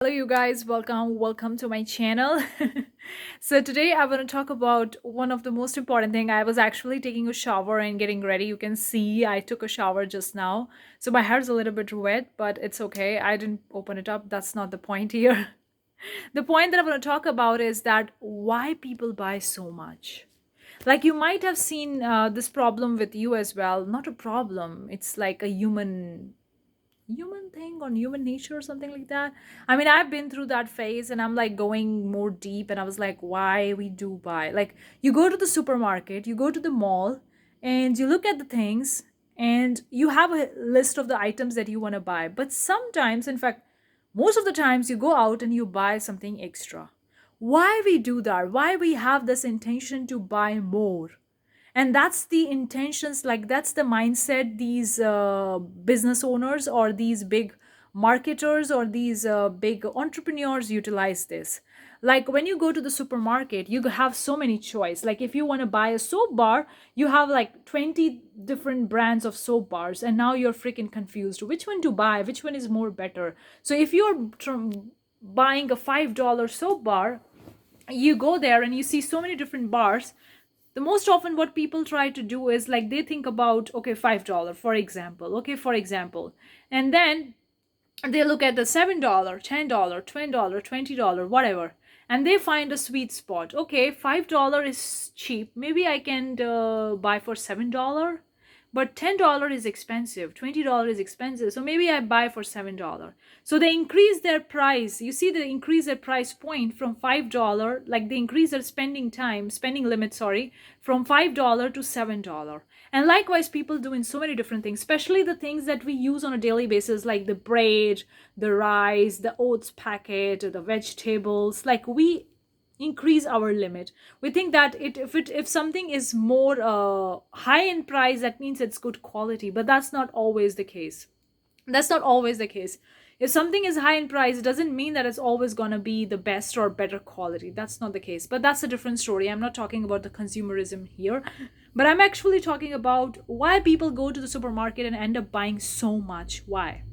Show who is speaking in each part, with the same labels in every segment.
Speaker 1: Hello you guys, welcome to my channel. So today I want to talk about one of the most important thing. I was actually taking a shower and getting ready. You can see I took a shower just now. So my hair's a little bit wet, but it's okay. I didn't open it up. That's not the point here. The point that I want to talk about is that why people buy so much. Like you might have seen this problem with you as well. Not a problem. It's like a human thing or human nature or something like that. I mean, I've been through that phase and I'm like going more deep and I was like, why we do buy? Like you go to the supermarket, you go to the mall and you look at the things and you have a list of the items that you want to buy. But sometimes, in fact, most of the times you go out and you buy something extra. Why we do that? Why we have this intention to buy more? And that's the intentions, like that's the mindset these business owners or these big marketers or these big entrepreneurs utilize this. Like when you go to the supermarket, you have so many choice. Like if you want to buy a soap bar, you have like 20 different brands of soap bars and now you're freaking confused which one to buy, which one is more better. So if you're buying a $5 soap bar, you go there and you see so many different bars. The most often what people try to do is like they think about, okay, $5 for example, okay, for example, and then they look at the $7, $10, $20, $20, whatever, and they find a sweet spot. Okay, $5 is cheap, maybe I can buy for $7, but $10 is expensive, $20 is expensive, so maybe I buy for $7. So they increase their price. You see, they increase their price point from $5, like they increase their spending limit, sorry, from $5 to $7. And likewise, people do in so many different things, especially the things that we use on a daily basis, like the bread, the rice, the oats packet, the vegetables. Like we increase our limit. We think that if something is more high in price, that means it's good quality, but that's not always the case. That's not always the case. If something is high in price, it doesn't mean that it's always going to be the best or better quality. That's not the case, but that's a different story. I'm not talking about the consumerism here, but I'm actually talking about why people go to the supermarket and end up buying so much. Why?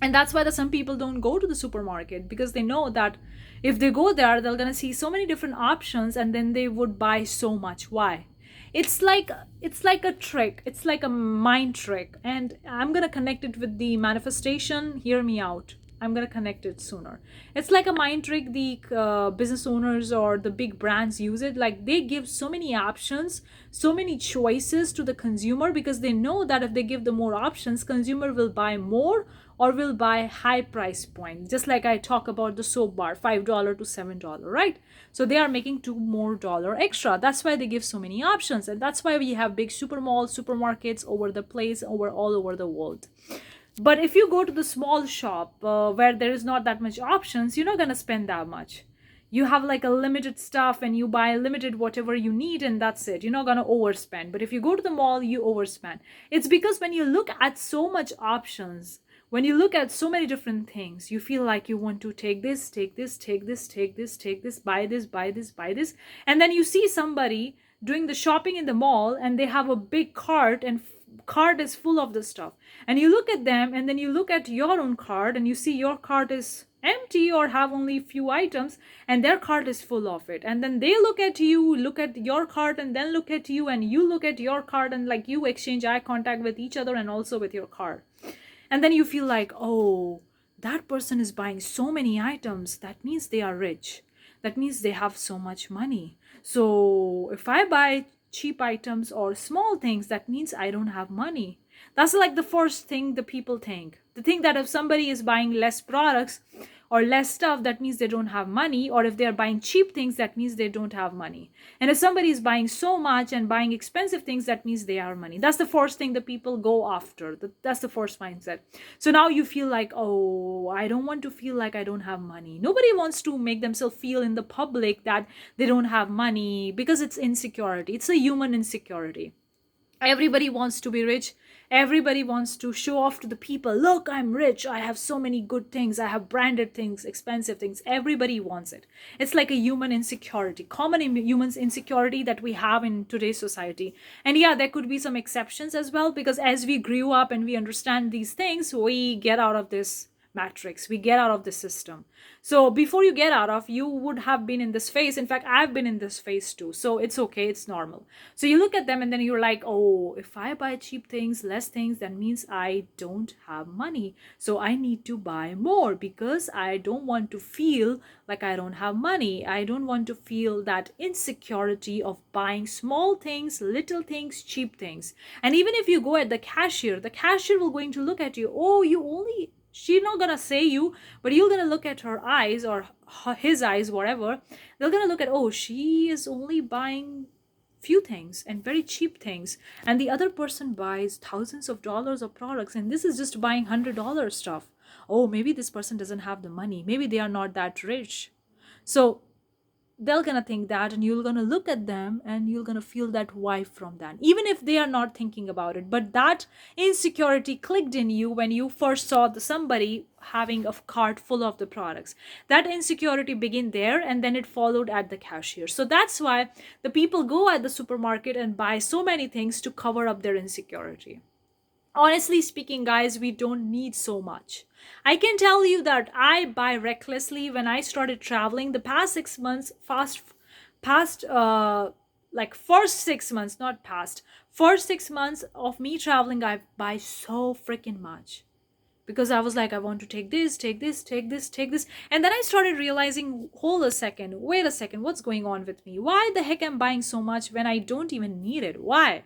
Speaker 1: And that's why some people don't go to the supermarket, because they know that if they go there, they're going to see so many different options and then they would buy so much. Why? It's like a trick. It's like a mind trick, and I'm going to connect it with the manifestation. Hear me out. I'm going to connect it sooner. It's like a mind trick. The business owners or the big brands use it. Like they give so many options, so many choices to the consumer, because they know that if they give the more options, consumer will buy more or will buy high price point. Just like I talk about the soap bar, $5 to $7, right? So they are making two more dollar extra. That's why they give so many options, and that's why we have big super malls, supermarkets over the place, over all over the world. But if you go to the small shop where there is not that much options, you're not going to spend that much. You have like a limited stuff and you buy limited whatever you need, and that's it. You're not going to overspend. But if you go to the mall, you overspend. It's because when you look at so much options, when you look at so many different things, you feel like you want to take this, take this, take this, take this, take this, buy this, buy this, buy this. And then you see somebody doing the shopping in the mall and they have a big cart, and cart is full of the stuff, and you look at them and then you look at your own cart and you see your cart is empty or have only few items, and their cart is full of it. And then they look at you, look at your cart, and then look at you, and you look at your cart, and like you exchange eye contact with each other and also with your cart. And then you feel like, oh, that person is buying so many items, that means they are rich, that means they have so much money. So if I buy cheap items or small things, that means I don't have money. That's like the first thing the people think. They think that if somebody is buying less products or less stuff, that means they don't have money. Or if they're buying cheap things, that means they don't have money. And if somebody is buying so much and buying expensive things, that means they are money. That's the first thing the people go after. That's the first mindset. So now you feel like, oh, I don't want to feel like I don't have money. Nobody wants to make themselves feel in the public that they don't have money, because it's insecurity. It's a human insecurity. Everybody wants to be rich. Everybody wants to show off to the people, look, I'm rich, I have so many good things, I have branded things, expensive things. Everybody wants it. It's like a human insecurity, common humans insecurity that we have in today's society. And yeah, there could be some exceptions as well, because as we grew up and we understand these things, we get out of this matrix. We get out of the system. So before you get out of, you would have been in this phase. In fact, I've been in this phase too. So it's okay, it's normal. So you look at them and then you're like, oh, if I buy cheap things, less things, that means I don't have money. So I need to buy more because I don't want to feel like I don't have money. I don't want to feel that insecurity of buying small things, little things, cheap things. And even if you go at the cashier will going to look at you. Oh, you only, she's not gonna say you, but you're gonna look at her eyes or his eyes, whatever. They're gonna look at, oh, she is only buying few things and very cheap things, and the other person buys thousands of dollars of products, and this is just buying $100 stuff. Oh, maybe this person doesn't have the money, maybe they are not that rich. So they're gonna think that, and you're gonna look at them and you're gonna feel that vibe from that, even if they are not thinking about it. But that insecurity clicked in you when you first saw somebody having a cart full of the products. That insecurity began there, and then it followed at the cashier. So that's why the people go at the supermarket and buy so many things to cover up their insecurity. Honestly speaking, guys, we don't need so much. I can tell you that I buy recklessly. When I started traveling the past 6 months, past like first 6 months, not past, first 6 months of me traveling, I buy so freaking much because I was like, I want to take this, take this, take this, take this. And then I started realizing, hold a second, wait a second, what's going on with me? Why the heck am I buying so much when I don't even need it? Why?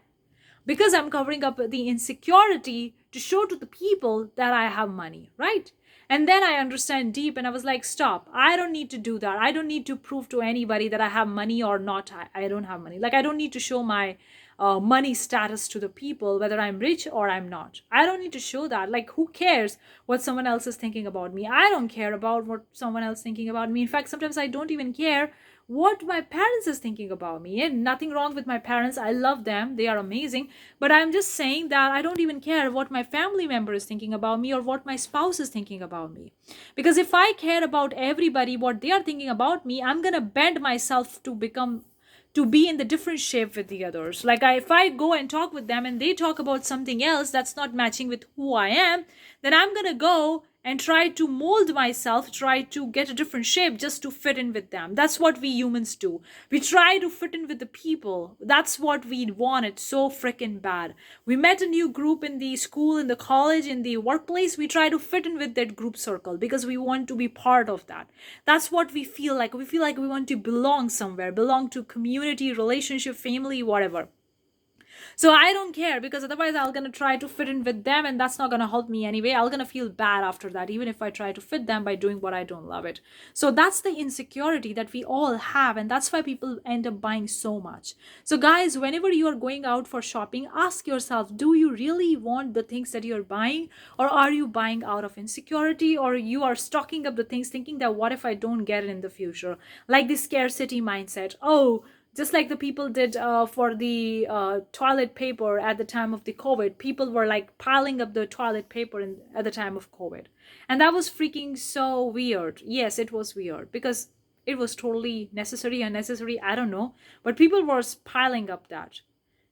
Speaker 1: Because I'm covering up the insecurity to show to the people that I have money, right? And then I understand deep, and I was like, stop. I don't need to do that. I don't need to prove to anybody that I have money or not. I don't have money. Like, I don't need to show my money status to the people, whether I'm rich or I'm not. I don't need to show that. Like, who cares what someone else is thinking about me? I don't care about what someone else is thinking about me. In fact, sometimes I don't even care what my parents is thinking about me. And nothing wrong with my parents, I love them, they are amazing. But I'm just saying that I don't even care what my family member is thinking about me or what my spouse is thinking about me. Because if I care about everybody what they are thinking about me, I'm gonna bend myself to be in the different shape with the others. Like, if I go and talk with them and they talk about something else that's not matching with who I am, then I'm gonna go and try to mold myself, try to get a different shape just to fit in with them. That's what we humans do. We try to fit in with the people. That's what we wanted so freaking bad. We met a new group in the school, in the college, in the workplace. We try to fit in with that group circle because we want to be part of that. That's what we feel like. We feel like we want to belong somewhere, belong to community, relationship, family, whatever. So I don't care, because otherwise I'm gonna try to fit in with them, and that's not gonna help me anyway. I'm gonna feel bad after that, even if I try to fit them by doing what I don't love it. So that's the insecurity that we all have, and that's why people end up buying so much. So guys, whenever you are going out for shopping, ask yourself, do you really want the things that you're buying, or are you buying out of insecurity, or you are stocking up the things thinking that what if I don't get it in the future? Like the scarcity mindset. Oh, just like the people did for the toilet paper at the time of the COVID. People were like piling up the toilet paper at the time of COVID. And that was freaking so weird. Yes, it was weird because it was totally necessary, unnecessary, I don't know. But people were piling up that.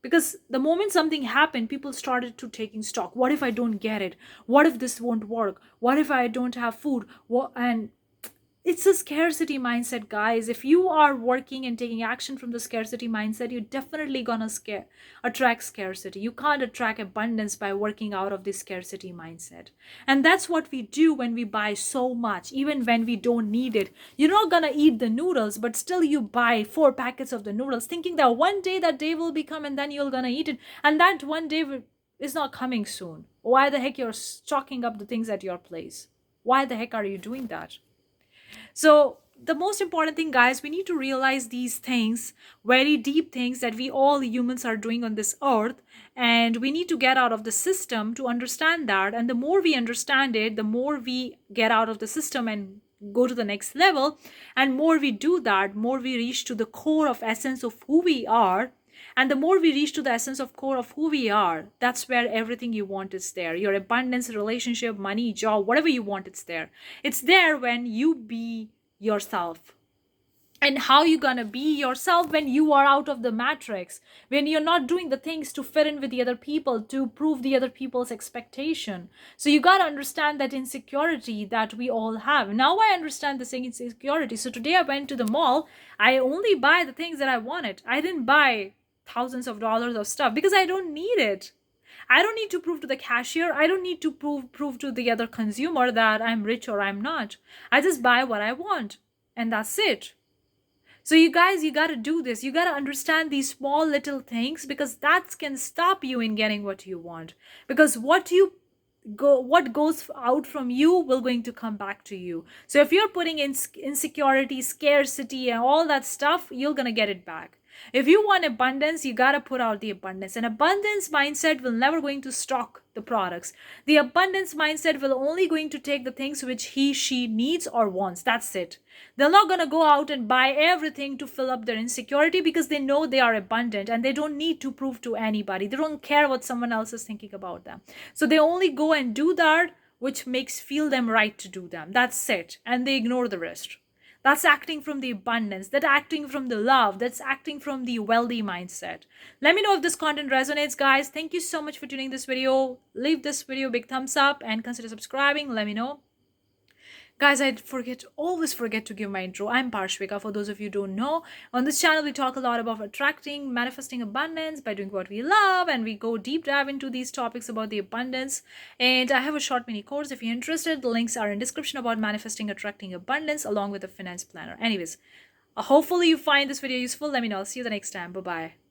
Speaker 1: Because the moment something happened, people started to taking stock. What if I don't get it? What if this won't work? What if I don't have food? What? And it's a scarcity mindset, guys. If you are working and taking action from the scarcity mindset, you're definitely gonna attract scarcity. You can't attract abundance by working out of this scarcity mindset. And that's what we do when we buy so much, even when we don't need it. You're not gonna eat the noodles, but still you buy 4 packets of the noodles, thinking that one day that day will become, and then you're gonna eat it, and that one day is not coming soon. Why the heck you're stocking up the things at your place? Why the heck are you doing that? So, the most important thing, guys, we need to realize these things, very deep things that we all humans are doing on this earth. And we need to get out of the system to understand that. And the more we understand it, the more we get out of the system and go to the next level. And more we do that, more we reach to the core of essence of who we are. And the more we reach to the essence of core of who we are, that's where everything you want is there. Your abundance, relationship, money, job, whatever you want, it's there. It's there when you be yourself. and how you gonna be yourself when you are out of the matrix, when you're not doing the things to fit in with the other people, to prove the other people's expectation. So you gotta understand that insecurity that we all have. Now I understand this insecurity. So today I went to the mall. I only buy the things that I wanted. I didn't buy thousands of dollars of stuff because I don't need it. I don't need to prove to the cashier. I don't need to prove to the other consumer that I'm rich or I'm not. I just buy what I want, and that's it. So you guys, you got to do this. You got to understand these small little things, because that can stop you in getting what you want. Because what goes out from you will going to come back to you. So if you're putting in insecurity, scarcity, and all that stuff, you're going to get it back. If you want abundance, you got to put out the abundance. An abundance mindset will never going to stock the products. The abundance mindset will only going to take the things which he, she needs or wants. That's it. They're not going to go out and buy everything to fill up their insecurity, because they know they are abundant and they don't need to prove to anybody. They don't care what someone else is thinking about them. So they only go and do that which makes feel them right to do them. That's it. And they ignore the rest. That's acting from the abundance, that's acting from the love, that's acting from the wealthy mindset. Let me know if this content resonates, guys. Thank you so much for tuning this video. Leave this video a big thumbs up and consider subscribing. Let me know. Guys, always forget to give my intro. I'm Parshvika, for those of you who don't know. On this channel, we talk a lot about attracting, manifesting abundance by doing what we love, and we go deep dive into these topics about the abundance. And I have a short mini course if you're interested. The links are in description about manifesting, attracting abundance, along with a finance planner. Anyways, hopefully you find this video useful. Let me know. I'll see you the next time. Bye-bye.